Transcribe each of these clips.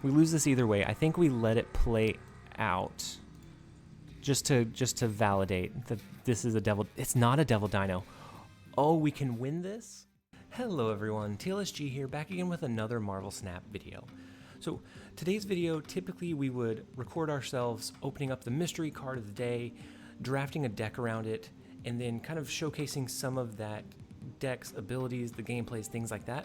We lose this either way. I think we let it play out just to validate that this is a devil. It's not a devil dino. Oh, we can win this? Hello everyone, TLSG here, back again with another Marvel Snap video. So today's video, typically we would record ourselves opening up the mystery card of the day, drafting a deck around it, and then kind of showcasing some of that deck's abilities, the gameplays, things like that.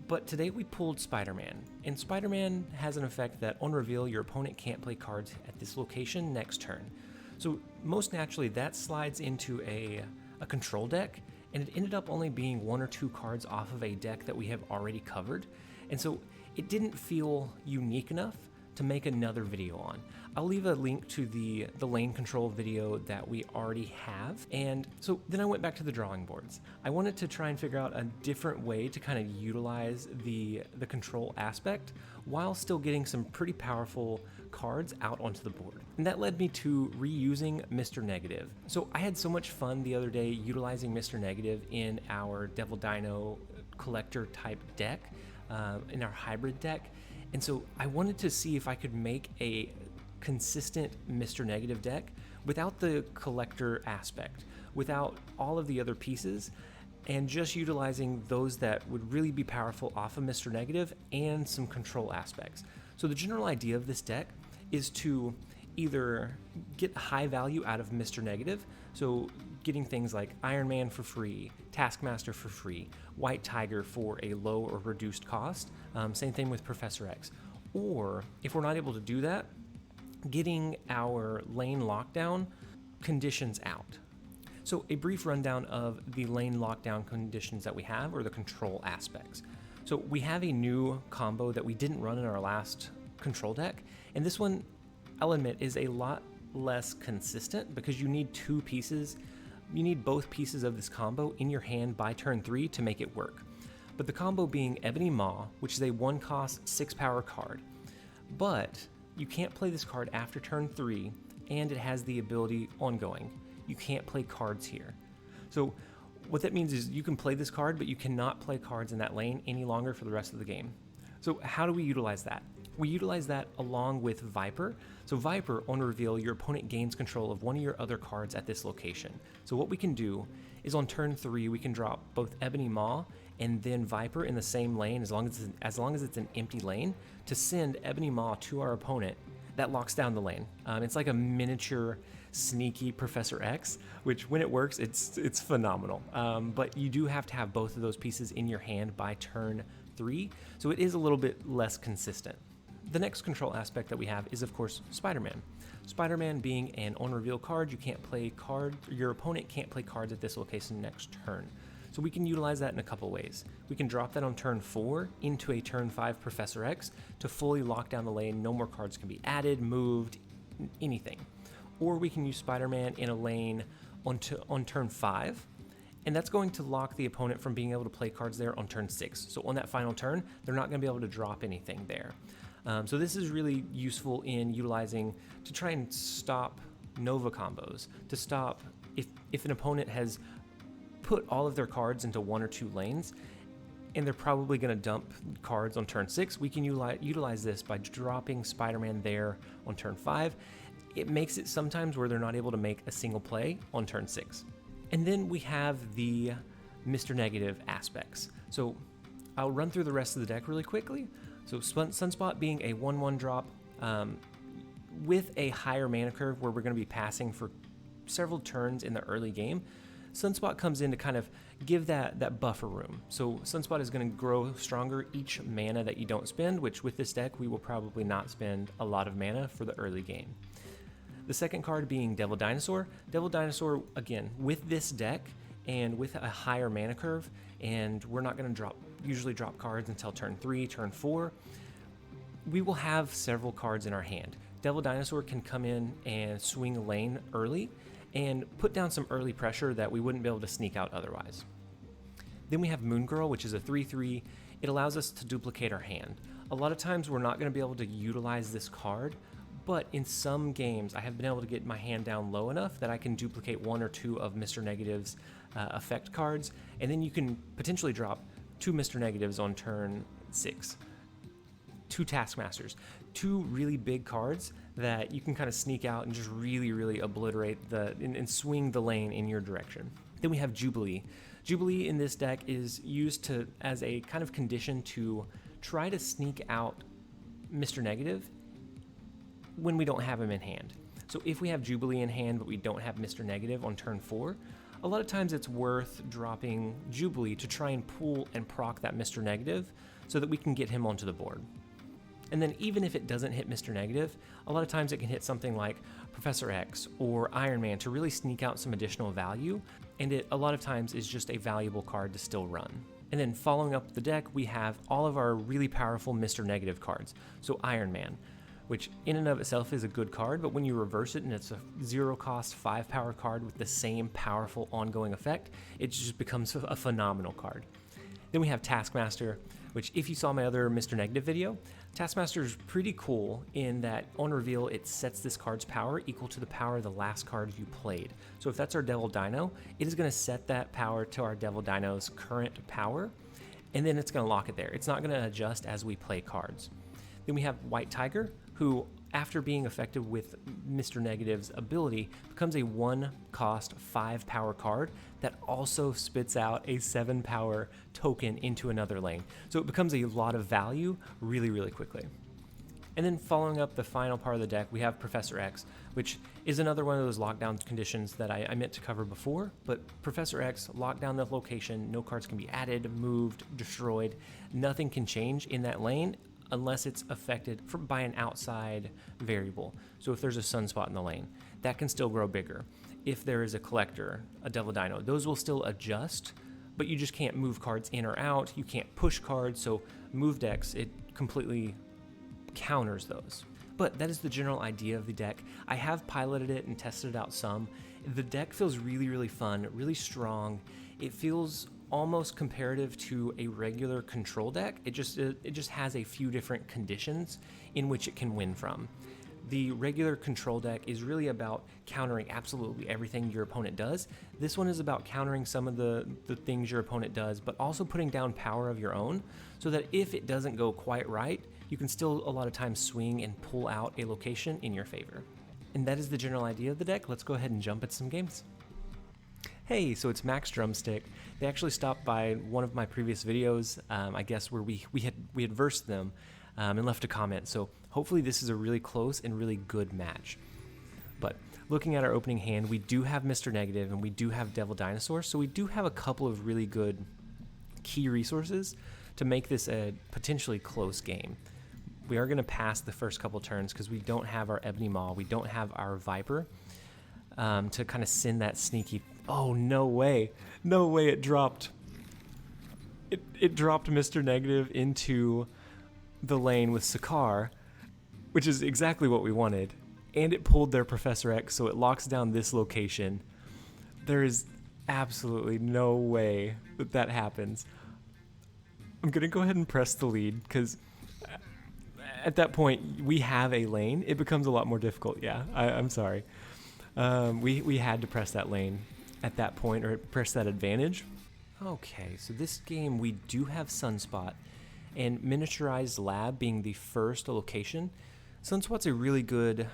But today we pulled Spider-Man, and Spider-Man has an effect that on reveal your opponent can't play cards at this location next turn. So most naturally that slides into a control deck, and it ended up only being 1 or 2 cards off of a deck that we have already covered, and so it didn't feel unique enough to make another video on. I'll leave a link to the lane control video that we already have, and so then I went back to the drawing boards. I wanted to try and figure out a different way to kind of utilize the control aspect while still getting some pretty powerful cards out onto the board. And that led me to reusing Mr. Negative. So I had so much fun the other day utilizing Mr. Negative in our Devil Dino collector type deck, in our hybrid deck. And so I wanted to see if I could make a consistent Mr. Negative deck without the collector aspect, without all of the other pieces, and just utilizing those that would really be powerful off of Mr. Negative and some control aspects. So the general idea of this deck is to either get high value out of Mr. Negative, so getting things like Iron Man for free, Taskmaster for free, White Tiger for a low or reduced cost, same thing with Professor X. Or if we're not able to do that, getting our lane lockdown conditions out. So a brief rundown of the lane lockdown conditions that we have, or the control aspects. So we have a new combo that we didn't run in our last control deck, and this one, I'll admit, is a lot less consistent because you need 2 pieces. You need both pieces of this combo in your hand by turn 3 to make it work. But the combo being Ebony Maw, which is a 1-cost 6-power card, but you can't play this card after turn 3, and it has the ability ongoing. You can't play cards here. So what that means is you can play this card, but you cannot play cards in that lane any longer for the rest of the game. So how do we utilize that? We utilize that along with Viper. So Viper, on reveal, your opponent gains control of one of your other cards at this location. So what we can do is on turn 3, we can drop both Ebony Maw and then Viper in the same lane, as long as it's an empty lane, to send Ebony Maw to our opponent. That locks down the lane. It's like a miniature sneaky Professor X, which when it works, it's phenomenal. But you do have to have both of those pieces in your hand by turn 3, so it is a little bit less consistent. The next control aspect that we have is, of course, Spider-Man. Spider-Man being an on-reveal card, you can't play cards, your opponent can't play cards at this location next turn. So we can utilize that in a couple ways. We can drop that on turn 4 into a turn 5 Professor X to fully lock down the lane. No more cards can be added, moved, anything. Or we can use Spider-Man in a lane on turn 5, and that's going to lock the opponent from being able to play cards there on turn 6. So on that final turn, they're not going to be able to drop anything there. So this is really useful in utilizing to try and stop Nova combos, to stop if an opponent has put all of their cards into 1 or 2 lanes, and they're probably going to dump cards on turn 6, we can utilize this by dropping Spider-Man there on turn 5. It makes it sometimes where they're not able to make a single play on turn 6. And then we have the Mr. Negative aspects. So I'll run through the rest of the deck really quickly. So Sunspot being a 1/1 drop with a higher mana curve where we're going to be passing for several turns in the early game. Sunspot comes in to kind of give that buffer room. So Sunspot is going to grow stronger each mana that you don't spend, which with this deck we will probably not spend a lot of mana for the early game. The second card being Devil Dinosaur. Devil Dinosaur, again, with this deck and with a higher mana curve, and we're not going to usually drop cards until turn 3, turn 4, we will have several cards in our hand. Devil Dinosaur can come in and swing a lane early and put down some early pressure that we wouldn't be able to sneak out otherwise. Then we have Moon Girl, which is a 3/3. It allows us to duplicate our hand. A lot of times we're not going to be able to utilize this card, but in some games I have been able to get my hand down low enough that I can duplicate 1 or 2 of Mr. Negative's effect cards, and then you can potentially drop 2 Mr. Negatives on turn 6. two Taskmasters, two really big cards that you can kind of sneak out and just really obliterate and swing the lane in your direction. Then we have Jubilee. Jubilee in this deck is used as a kind of condition to try to sneak out Mr. Negative when we don't have him in hand. So if we have Jubilee in hand but we don't have Mr. Negative on turn 4, a lot of times it's worth dropping Jubilee to try and pull and proc that Mr. Negative so that we can get him onto the board. And then even if it doesn't hit Mr. Negative, a lot of times it can hit something like Professor X or Iron Man to really sneak out some additional value, and it a lot of times is just a valuable card to still run. And then following up the deck, we have all of our really powerful Mr. Negative cards. So Iron Man, which in and of itself is a good card, but when you reverse it and it's a 0-cost 5-power card with the same powerful ongoing effect, it just becomes a phenomenal card. Then we have Taskmaster, which if you saw my other Mr. Negative video, Taskmaster is pretty cool in that on reveal it sets this card's power equal to the power of the last card you played. So if that's our Devil Dino, it is going to set that power to our Devil Dino's current power, and then it's going to lock it there. It's not going to adjust as we play cards. Then we have White Tiger, who after being effective with Mr. Negative's ability, becomes a 1-cost 5-power card that also spits out a 7-power token into another lane. So it becomes a lot of value really quickly. And then following up the final part of the deck, we have Professor X, which is another one of those lockdown conditions that I meant to cover before, but Professor X, lock down the location, no cards can be added, moved, destroyed, nothing can change in that lane unless it's affected by an outside variable. So if there's a sunspot in the lane, that can still grow bigger. If there is a collector, a Devil Dino, those will still adjust, but you just can't move cards in or out. You can't push cards, so Move Decks, it completely counters those. But that is the general idea of the deck. I have piloted it and tested it out some. The deck feels really fun, really strong. It feels almost comparative to a regular control deck. It just has a few different conditions in which it can win from. The regular control deck is really about countering absolutely everything your opponent does. This one is about countering some of the things your opponent does, but also putting down power of your own, so that if it doesn't go quite right, you can still a lot of times swing and pull out a location in your favor. And that is the general idea of the deck. Let's go ahead and jump at some games. Hey, so it's Max Drumstick. They actually stopped by one of my previous videos, I guess, where we had versed them and left a comment. So hopefully this is a really close and really good match. But looking at our opening hand, we do have Mr. Negative and we do have Devil Dinosaur, so we do have a couple of really good key resources to make this a potentially close game. We are going to pass the first couple turns because we don't have our Ebony Maw, we don't have our Viper to kind of send that sneaky. Oh, no way it dropped. It dropped Mr. Negative into the lane with Sakaar, which is exactly what we wanted. And it pulled their Professor X, so it locks down this location. There is absolutely no way that happens. I'm going to go ahead and press the lead, because at that point, we have a lane. It becomes a lot more difficult. Yeah, I'm sorry. We had to press that lane at that point, or press that advantage. Okay, so this game we do have Sunspot, and Miniaturized Lab being the first location. Sunspot's a really good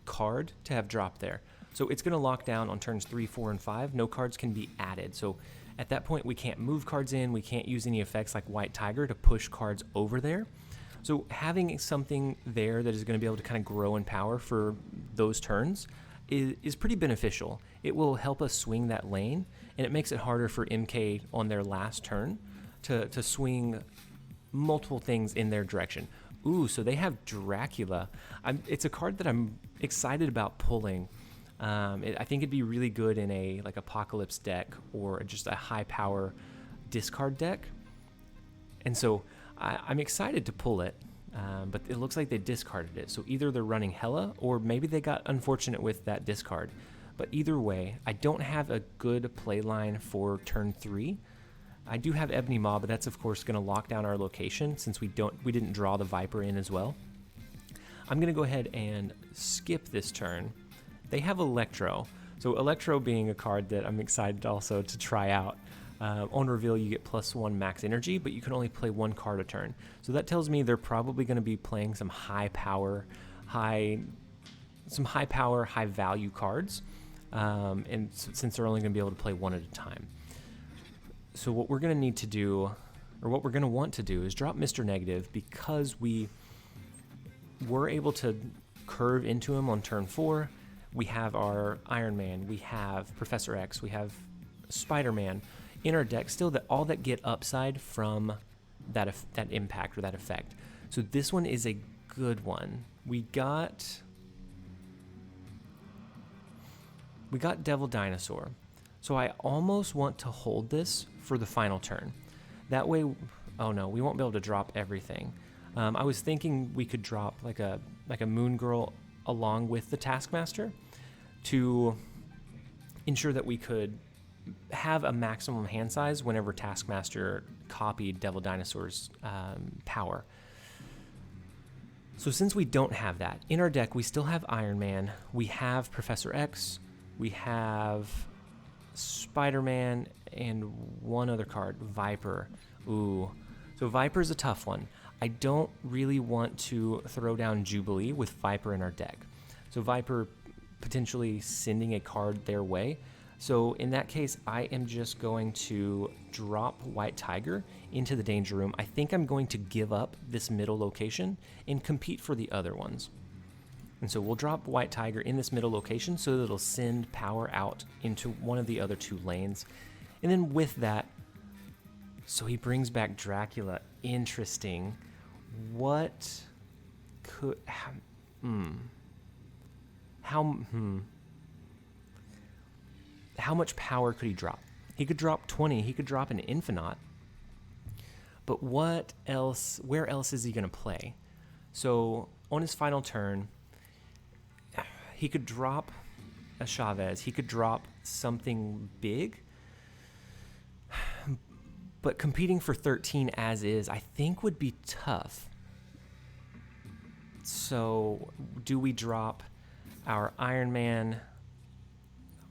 card to have dropped there. So it's going to lock down on turns 3, 4, and 5. No cards can be added. So at that point, we can't move cards in. We can't use any effects like White Tiger to push cards over there. So having something there that is going to be able to kind of grow in power for those turns is pretty beneficial. It will help us swing that lane, and it makes it harder for MK on their last turn to swing multiple things in their direction. Ooh, so they have Dracula. It's a card that I'm excited about pulling. I think it'd be really good in a like Apocalypse deck or just a high power discard deck. And so I'm excited to pull it. But it looks like they discarded it. So either they're running Hela, or maybe they got unfortunate with that discard. But either way, I don't have a good play line for turn 3. I do have Ebony Maw, but that's of course going to lock down our location since we didn't draw the Viper in as well. I'm going to go ahead and skip this turn. They have Electro. So Electro being a card that I'm excited also to try out. On reveal, you get +1 max energy, but you can only play 1 card a turn. So that tells me they're probably going to be playing some high power, high value cards. And since they're only going to be able to play 1 at a time. So what we're going to need to do, or what we're going to want to do, is drop Mr. Negative, because we were able to curve into him on turn 4. We have our Iron Man, we have Professor X, we have Spider-Man in our deck still, that all that get upside from that impact or that effect. So this one is a good one. We got Devil Dinosaur. So I almost want to hold this for the final turn. That way, oh no, we won't be able to drop everything. I was thinking we could drop like a Moon Girl along with the Taskmaster to ensure that we could have a maximum hand size whenever Taskmaster copied Devil Dinosaur's power. So since we don't have that, in our deck we still have Iron Man, we have Professor X, we have Spider-Man, and one other card, Viper. Ooh, so Viper's a tough one. I don't really want to throw down Jubilee with Viper in our deck. So Viper potentially sending a card their way. So in that case, I am just going to drop White Tiger into the Danger Room. I think I'm going to give up this middle location and compete for the other ones. And so we'll drop White Tiger in this middle location so that it'll send power out into one of the other 2 lanes. And then with that, so he brings back Dracula. Interesting. What could... How much power could he drop? He could drop 20. He could drop an Infinite. But what else? Where else is he going to play? So on his final turn, he could drop a Chavez. He could drop something big. But competing for 13 as is, I think would be tough. So do we drop our Iron Man,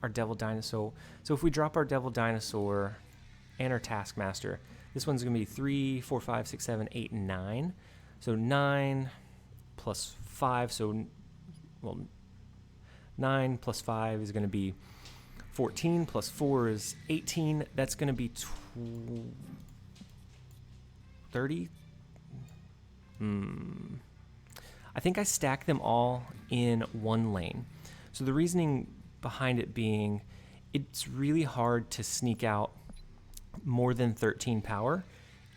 our Devil Dinosaur? So if we drop our Devil Dinosaur and our Taskmaster, this one's going to be 3, 4, 5, 6, 7, 8, and 9. So 9 plus 5, so, well, 9 plus 5 is going to be 14, plus 4 is 18. That's going to be 30. I think I stack them all in one lane. So the reasoning behind it being, it's really hard to sneak out more than 13 power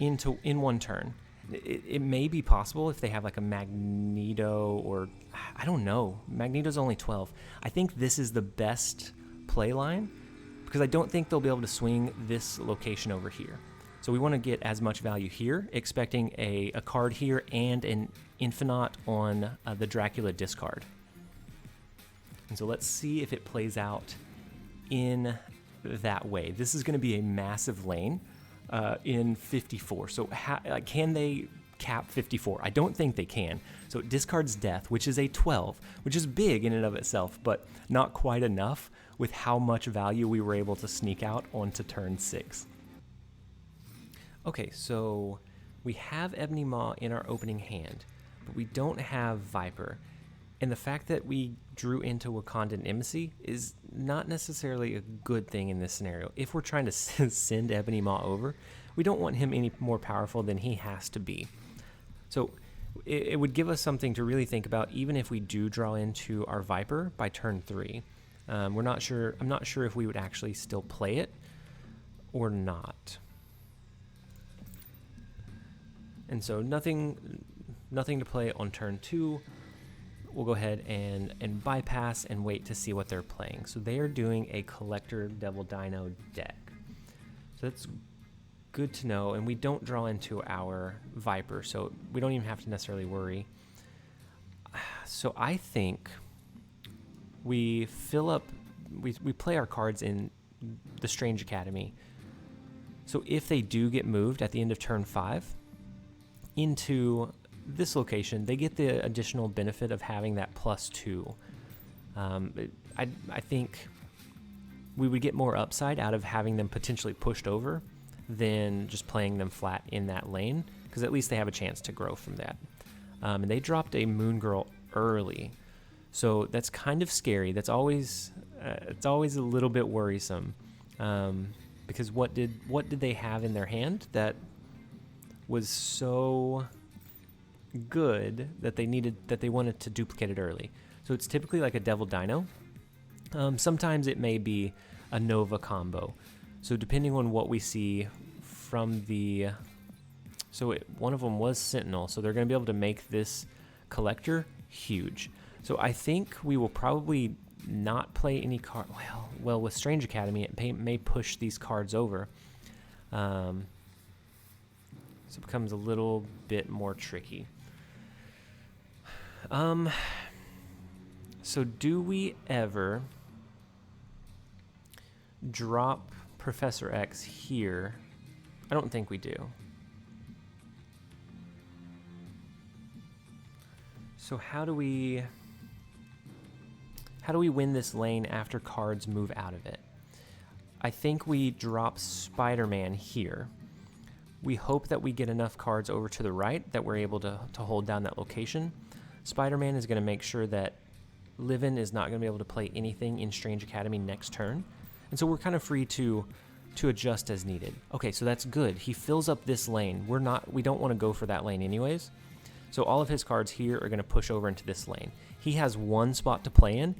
in one turn. It may be possible if they have like a Magneto, or I don't know. Magneto's only 12. I think this is the best play line because I don't think they'll be able to swing this location over here. So we want to get as much value here, expecting a card here and an Infinite on the Dracula discard. And so let's see if it plays out in that way. This is going to be a massive lane in 54. So can they cap 54? I don't think they can. So it discards Death, which is a 12, which is big in and of itself, but not quite enough with how much value we were able to sneak out onto turn 6. Okay, so we have Ebony Maw in our opening hand, but we don't have Viper. And the fact that we drew into Wakandan Embassy is not necessarily a good thing in this scenario. If we're trying to send Ebony Maw over, we don't want him any more powerful than he has to be. So it would give us something to really think about, even if we do draw into our Viper by turn 3. I'm not sure if we would actually still play it or not. And so nothing to play on turn 2. We'll go ahead and bypass and wait to see what they're playing. So they are doing a Collector Devil Dino deck. So that's good to know. And we don't draw into our Viper, so we don't even have to necessarily worry. So I think we play our cards in the Strange Academy. So if they do get moved at the end of turn 5 into this location, they get the additional benefit of having that +2. I think we would get more upside out of having them potentially pushed over than just playing them flat in that lane, because at least they have a chance to grow from that. And they dropped a Moon Girl early, so that's kind of scary. That's always it's always a little bit worrisome, because what did they have in their hand that was so good that they wanted to duplicate it early? So it's typically like a Devil Dino. Sometimes it may be a Nova combo. So depending on what we see from the... one of them was Sentinel, so they're going to be able to make this collector huge. So I think we will probably not play any card... Well, with Strange Academy, it may push these cards over. So it becomes a little bit more tricky. So do we ever drop Professor X here? I don't think we do. So how do we win this lane after cards move out of it? I think we drop Spider-Man here. We hope that we get enough cards over to the right that we're able to hold down that location. Spider-Man is going to make sure that Livin is not going to be able to play anything in Strange Academy next turn. And so we're kind of free to adjust as needed. Okay, so that's good. He fills up this lane. We don't want to go for that lane anyways. So all of his cards here are going to push over into this lane. He has one spot to play in.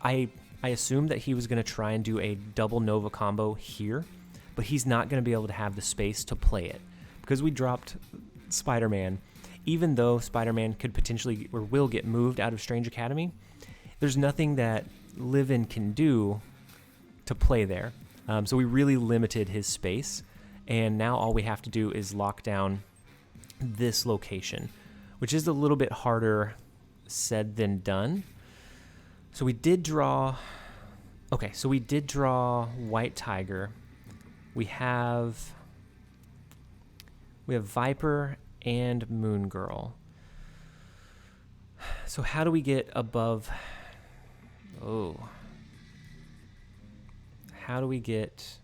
I assumed that he was going to try and do a double Nova combo here, but he's not going to be able to have the space to play it. Because we dropped Spider-Man, even though Spider-Man could potentially or will get moved out of Strange Academy, there's nothing that Livin can do to play there. So we really limited his space, and now all we have to do is lock down this location, which is a little bit harder said than done. So we did draw... Okay, so we did draw White Tiger. We have Viper and Moon Girl. So how do we get above... Oh. How do we get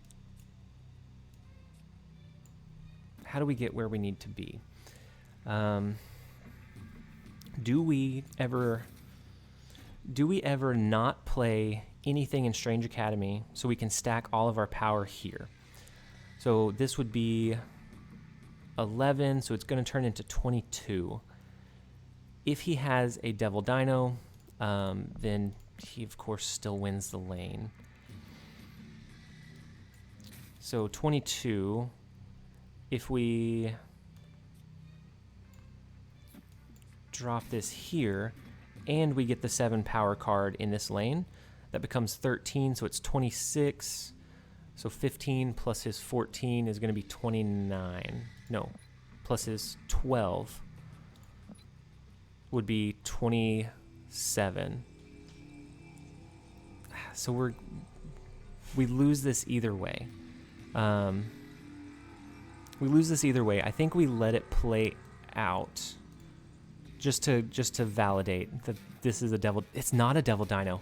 where we need to be? Do we ever not play anything in Strange Academy so we can stack all of our power here? So this would be 11, so it's going to turn into 22. If he has a Devil Dino, then he of course still wins the lane. So 22, if we drop this here and we get the 7 power card in this lane, that becomes 13, so it's 26. So 15 plus his 14 is going to be 29. No, plus his 12 would be 27. So we lose this either way. I think we let it play out just to validate that this is a devil. It's not a Devil Dino.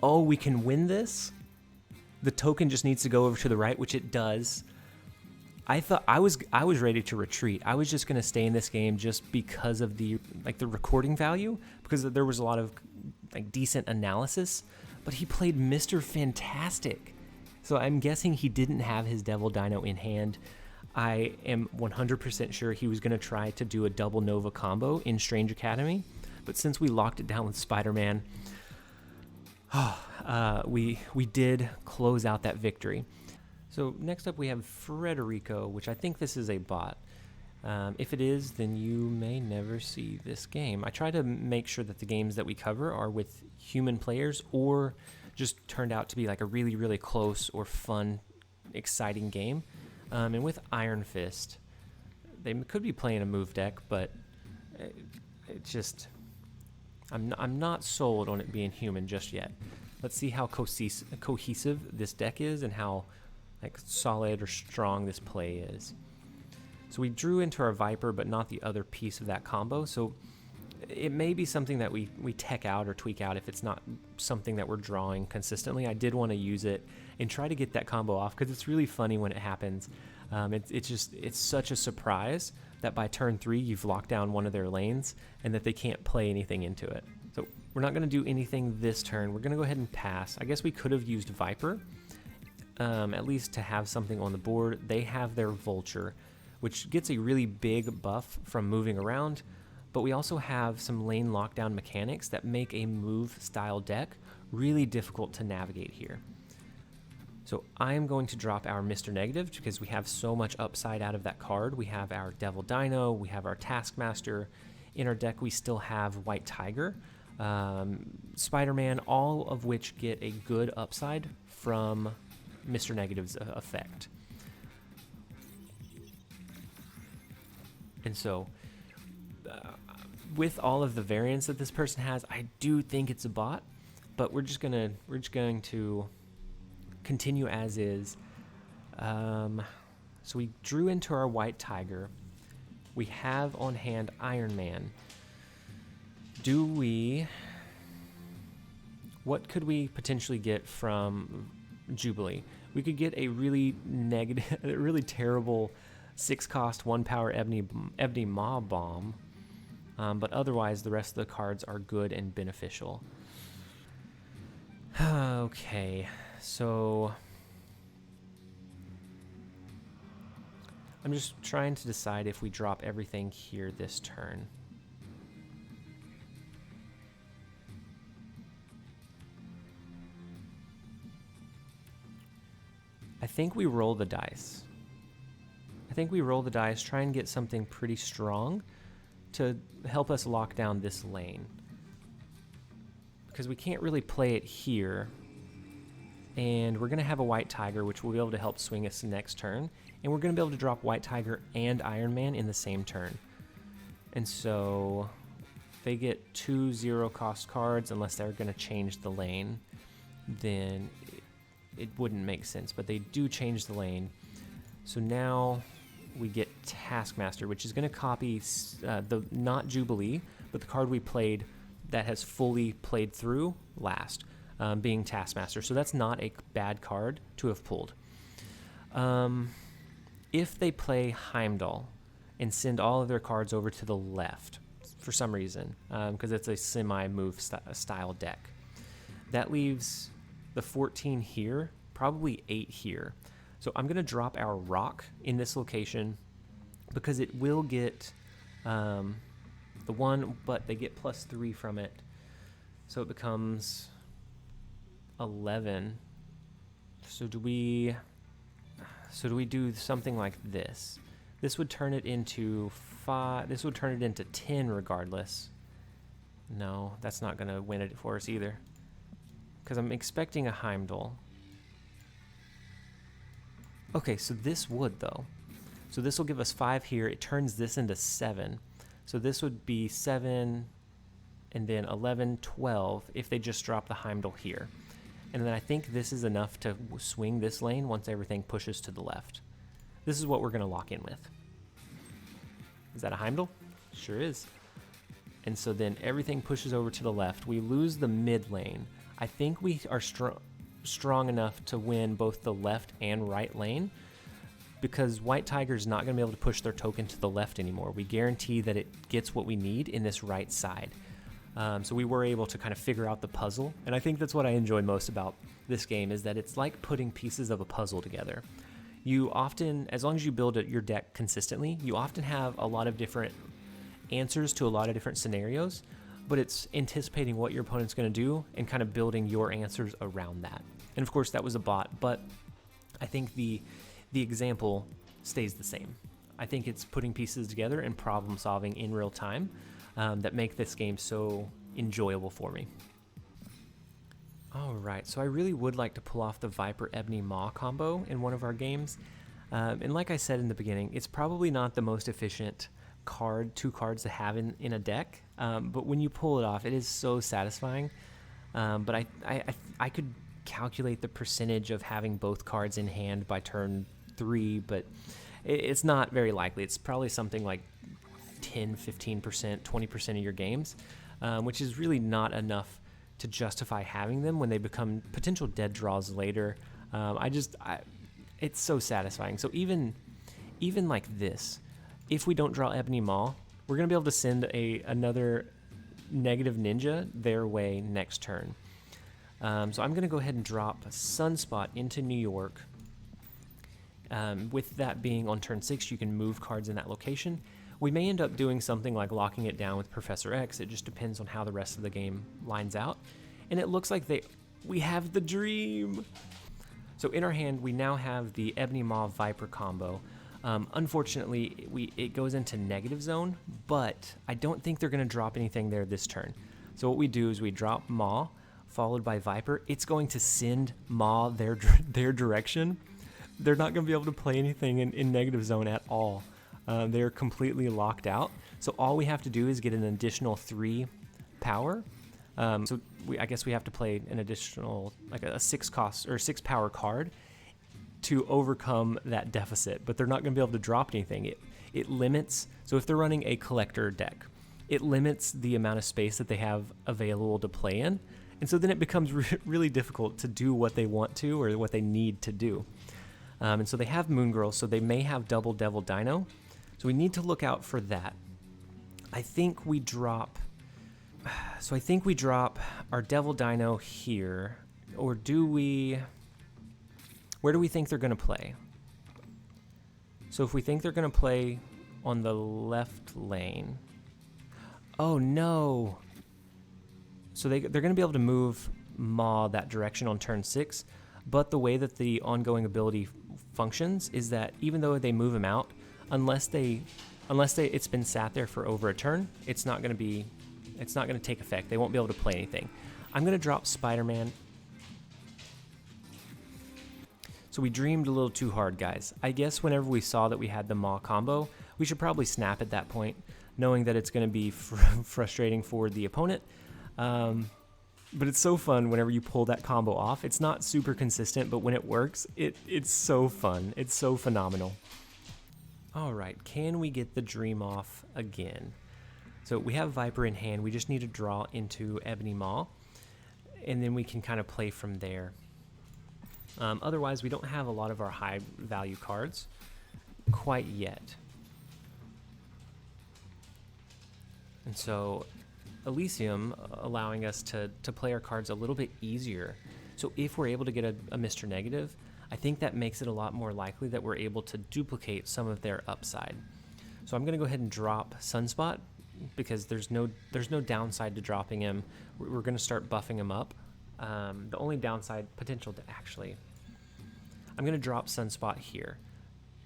Oh, we can win this? The token just needs to go over to the right, which it does. I thought I was ready to retreat. I was just going to stay in this game just because of the recording value, because there was a lot of decent analysis, but he played Mr. Fantastic. So I'm guessing he didn't have his Devil Dino in hand. I am 100% sure he was going to try to do a double Nova combo in Strange Academy, but since we locked it down with Spider-Man, we did close out that victory. So next up we have Frederico, which I think this is a bot. If it is, then you may never see this game. I try to make sure that the games that we cover are with human players or just turned out to be like a really, really close or fun, exciting game. And with Iron Fist, they could be playing a move deck, but it just... I'm not sold on it being human just yet. Let's see how cohesive this deck is and how solid or strong this play is. So we drew into our Viper, but not the other piece of that combo. So it may be something that we tech out or tweak out if it's not something that we're drawing consistently. I did want to use it and try to get that combo off because it's really funny when it happens. It's such a surprise that by turn 3 you've locked down one of their lanes and that they can't play anything into it. So we're not going to do anything this turn. We're going to go ahead and pass. I guess we could have used Viper, at least to have something on the board. They have their Vulture, which gets a really big buff from moving around, but we also have some lane lockdown mechanics that make a move style deck really difficult to navigate here. So I'm going to drop our Mr. Negative because we have so much upside out of that card. We have our Devil Dino, we have our Taskmaster. In our deck we still have White Tiger, Spider-Man, all of which get a good upside from Mr. Negative's effect. And so with all of the variants that this person has, I do think it's a bot, but we're just going to continue as is. So we drew into our White Tiger. We have on hand Iron Man. What could we potentially get from Jubilee? We could get a really negative, a really terrible 6-cost 1-power Ebony Maw Bomb, but otherwise the rest of the cards are good and beneficial. Okay, so I'm just trying to decide if we drop everything here this turn. I think we roll the dice. Try and get something pretty strong to help us lock down this lane. Because we can't really play it here. And we're going to have a White Tiger, which will be able to help swing us next turn. And we're going to be able to drop White Tiger and Iron Man in the same turn. And so they get 2 0-cost cards unless they're going to change the lane. Then it wouldn't make sense, but they do change the lane. So now we get Taskmaster, which is going to copy not Jubilee, but the card we played that has fully played through last, being Taskmaster. So that's not a bad card to have pulled. If they play Heimdall and send all of their cards over to the left for some reason, because it's a semi-move style deck, that leaves the 14 here, probably 8 here. So I'm going to drop our Rock in this location because it will get the 1, but they get +3 from it. So it becomes 11. So do we do something like this? This would turn it into 5. This would turn it into 10 regardless. No, that's not going to win it for us either, because I'm expecting a Heimdall. Okay, so this would, though. So this will give us 5 here. It turns this into 7. So this would be 7, and then 11, 12 if they just drop the Heimdall here. And then I think this is enough to swing this lane once everything pushes to the left. This is what we're going to lock in with. Is that a Heimdall? Sure is. And so then everything pushes over to the left. We lose the mid lane. I think we are strong enough to win both the left and right lane, because White Tiger's not going to be able to push their token to the left anymore. We guarantee that it gets what we need in this right side. So we were able to kind of figure out the puzzle, and I think that's what I enjoy most about this game, is that it's like putting pieces of a puzzle together. You often, as long as you build your deck consistently, you often have a lot of different answers to a lot of different scenarios, but it's anticipating what your opponent's going to do and kind of building your answers around that. And of course that was a bot, but I think the example stays the same. I think it's putting pieces together and problem solving in real time that make this game so enjoyable for me. All right, so I really would like to pull off the Viper Ebony Maw combo in one of our games. And like I said in the beginning, it's probably not the most efficient two cards to have in a deck, but when you pull it off, it is so satisfying. But I could calculate the percentage of having both cards in hand by turn 3, but it's not very likely. It's probably something like 10, 15%, 20% of your games, which is really not enough to justify having them when they become potential dead draws later. It's so satisfying. So even like this, if we don't draw Ebony Maw, we're going to be able to send another negative ninja their way next turn. So I'm going to go ahead and drop Sunspot into New York. With that being on turn 6, you can move cards in that location. We may end up doing something like locking it down with Professor X. It just depends on how the rest of the game lines out. And it looks like we have the dream. So in our hand, we now have the Ebony Maw Viper combo. Unfortunately, it goes into negative zone, but I don't think they're going to drop anything there this turn. So what we do is we drop Maw, followed by Viper. It's going to send Maw their direction. They're not going to be able to play anything in negative zone at all. They're completely locked out. So all we have to do is get an additional 3 power. So I guess we have to play an additional, like a 6 cost or 6 power card to overcome that deficit, but they're not going to be able to drop anything. It limits, so if they're running a collector deck, it limits the amount of space that they have available to play in, and so then it becomes really difficult to do what they want to or what they need to do. And so they have Moon Girl, so they may have double Devil Dino, so we need to look out for that. I think we drop our Devil Dino here, or do we... Where do we think they're going to play? So if we think they're going to play on the left lane... Oh, no! So they're going to be able to move Maw that direction on turn 6, but the way that the ongoing ability functions is that even though they move him out, unless it's been sat there for over a turn, it's not going to take effect. They won't be able to play anything. I'm going to drop Spider-Man. So we dreamed a little too hard, guys. I guess whenever we saw that we had the Maw combo, we should probably snap at that point, knowing that it's going to be frustrating for the opponent. But it's so fun whenever you pull that combo off. It's not super consistent, but when it works, it's so fun. It's so phenomenal. All right, can we get the dream off again? So we have Viper in hand. We just need to draw into Ebony Maw, and then we can kind of play from there. Otherwise, we don't have a lot of our high value cards quite yet. And so Elysium allowing us to play our cards a little bit easier. So if we're able to get a Mr. Negative, I think that makes it a lot more likely that we're able to duplicate some of their upside. So I'm going to go ahead and drop Sunspot because there's no downside to dropping him. We're going to start buffing him up. The only downside potential to actually, I'm going to drop Sunspot here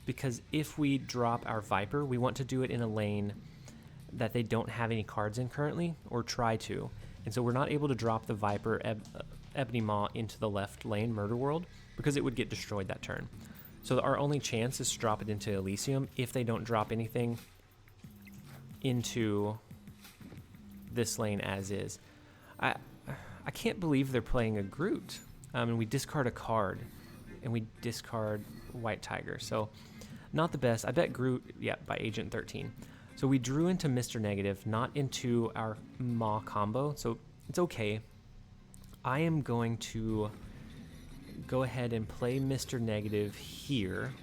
because if we drop our Viper, we want to do it in a lane that they don't have any cards in currently, or try to. And so we're not able to drop the Viper Ebony Maw into the left lane Murder World because it would get destroyed that turn. So our only chance is to drop it into Elysium if they don't drop anything into this lane as is. I can't believe they're playing a Groot. And we discard a card, and we discard White Tiger. So not the best. I bet Groot, yeah, by Agent 13. So we drew into Mr. Negative, not into our Maw combo. So it's okay. I am going to go ahead and play Mr. Negative here.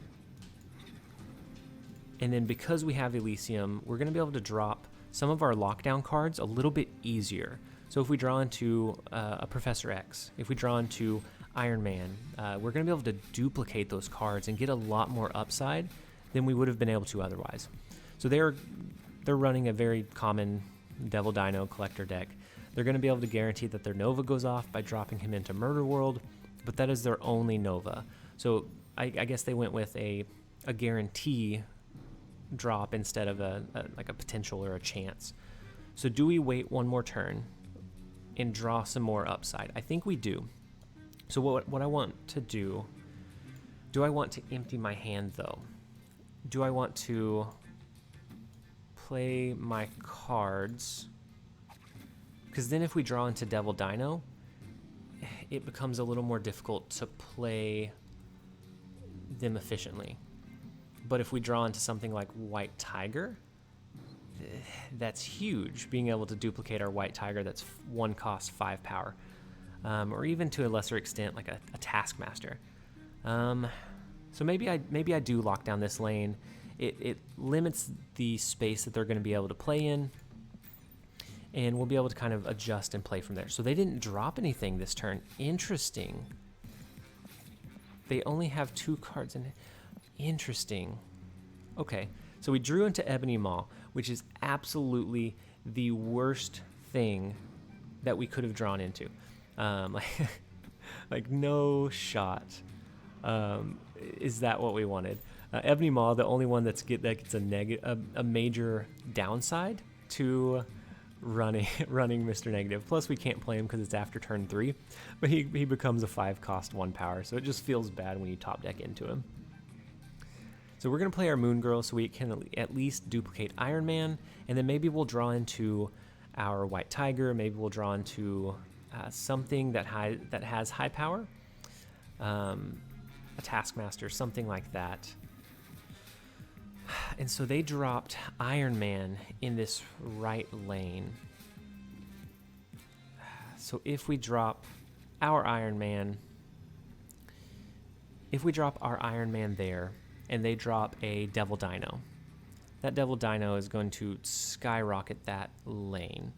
And then because we have Elysium, we're going to be able to drop some of our lockdown cards a little bit easier. So if we draw into a Professor X, if we draw into Iron Man, we're going to be able to duplicate those cards and get a lot more upside than we would have been able to otherwise. So they're running a very common Devil Dino collector deck. They're going to be able to guarantee that their Nova goes off by dropping him into Murder World, but that is their only Nova. So I guess they went with a guarantee drop instead of like a potential or a chance. So do we wait one more turn and draw some more upside? I think we do. So what I want to do I want to empty my hand though? Do I want to play my cards? Because then if we draw into Devil Dino, it becomes a little more difficult to play them efficiently. But if we draw into something like White Tiger, that's huge, being able to duplicate our white tiger that's 1 cost 5 power, or even to a lesser extent like a taskmaster. So maybe I do lock down this lane. It limits the space that they're going to be able to play in, and we'll be able to kind of adjust and play from there. So they didn't drop anything this turn. Interesting. They only have 2 cards in it. Interesting. Okay, so we drew into Ebony Maw, which is absolutely the worst thing that we could have drawn into. Like no shot. Is that what we wanted? Ebony Maw, the only one that gets a major downside to running Mr. Negative. Plus, we can't play him because it's after turn 3, but he becomes a 5 cost 1 power, so it just feels bad when you top deck into him. So we're gonna play our Moon Girl so we can at least duplicate Iron Man, and then maybe we'll draw into our White Tiger. Maybe we'll draw into something that has high power, a Taskmaster, something like that. And so they dropped Iron Man in this right lane. So if we drop our Iron Man, there, and they drop a Devil Dino, that Devil Dino is going to skyrocket that lane.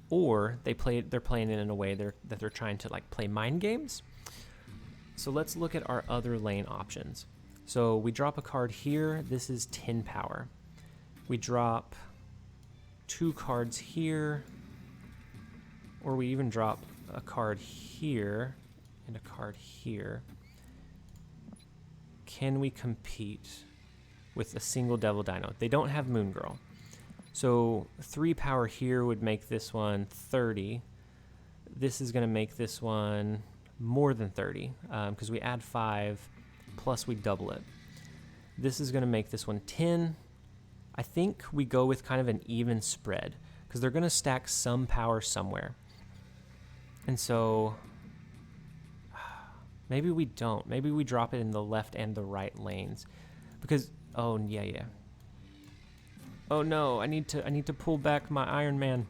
Or they're playing it in a way that they're trying to like play mind games. So let's look at our other lane options. So we drop a card here. This is 10 power. We drop 2 cards here, or we even drop a card here and a card here. Can we compete with a single Devil Dino? They don't have Moon Girl. So 3 power here would make this one 30. This is going to make this one more than 30 because we add 5 plus we double it. This is going to make this one 10. I think we go with kind of an even spread because they're going to stack some power somewhere. And so maybe we don't. Maybe we drop it in the left and the right lanes because, oh, yeah. Oh no, I need to pull back my Iron Man.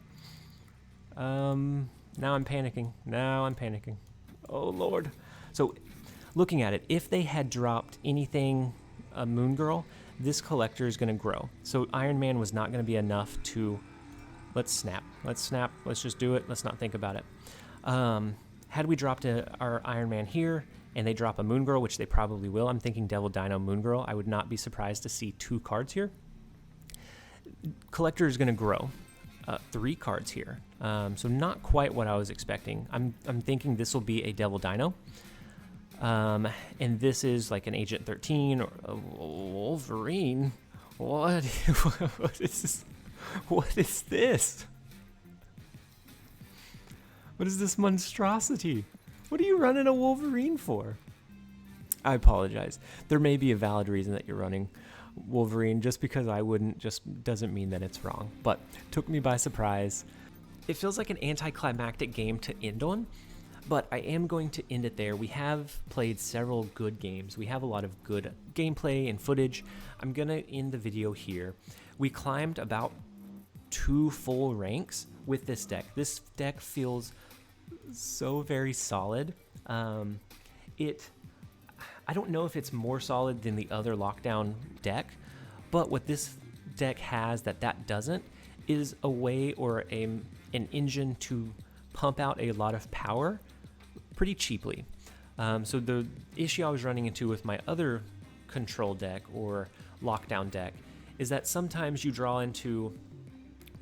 Now I'm panicking. Oh Lord. So looking at it, if they had dropped anything, a Moon Girl, this collector is going to grow. So Iron Man was not going to be enough to, let's snap. Let's just do it. Let's not think about it. Had we dropped our Iron Man here and they drop a Moon Girl, which they probably will, I'm thinking Devil Dino Moon Girl, I would not be surprised to see 2 cards here. Collector is going to grow. 3 cards here. So not quite what I was expecting. I'm thinking this will be a Devil Dino. And this is like an Agent 13 or a Wolverine. What is this? What is this? What is this monstrosity? What are you running a Wolverine for? I apologize. There may be a valid reason that you're running Wolverine. Just because I wouldn't just doesn't mean that it's wrong, but took me by surprise. It feels like an anticlimactic game to end on, but I am going to end it there. We have played several good games. We have a lot of good gameplay and footage. I'm gonna end the video here. We climbed about 2 full ranks with this deck. This deck feels so very solid. I don't know if it's more solid than the other lockdown deck, but what this deck has that doesn't is a way or an engine to pump out a lot of power pretty cheaply. So the issue I was running into with my other control deck or lockdown deck is that sometimes you draw into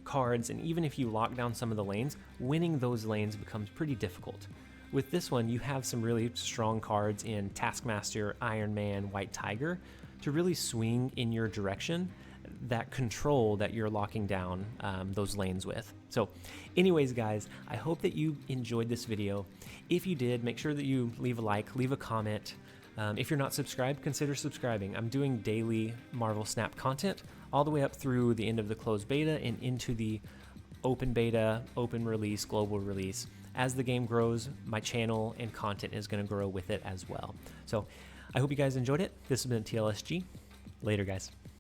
cards, and even if you lock down some of the lanes, winning those lanes becomes pretty difficult. With this one, you have some really strong cards in Taskmaster, Iron Man, White Tiger to really swing in your direction that control that you're locking down those lanes with. So anyways, guys, I hope that you enjoyed this video. If you did, make sure that you leave a like, leave a comment. If you're not subscribed, consider subscribing. I'm doing daily Marvel Snap content all the way up through the end of the closed beta and into the open beta, open release, global release. As the game grows, my channel and content is going to grow with it as well. So I hope you guys enjoyed it. This has been TLSG. Later, guys.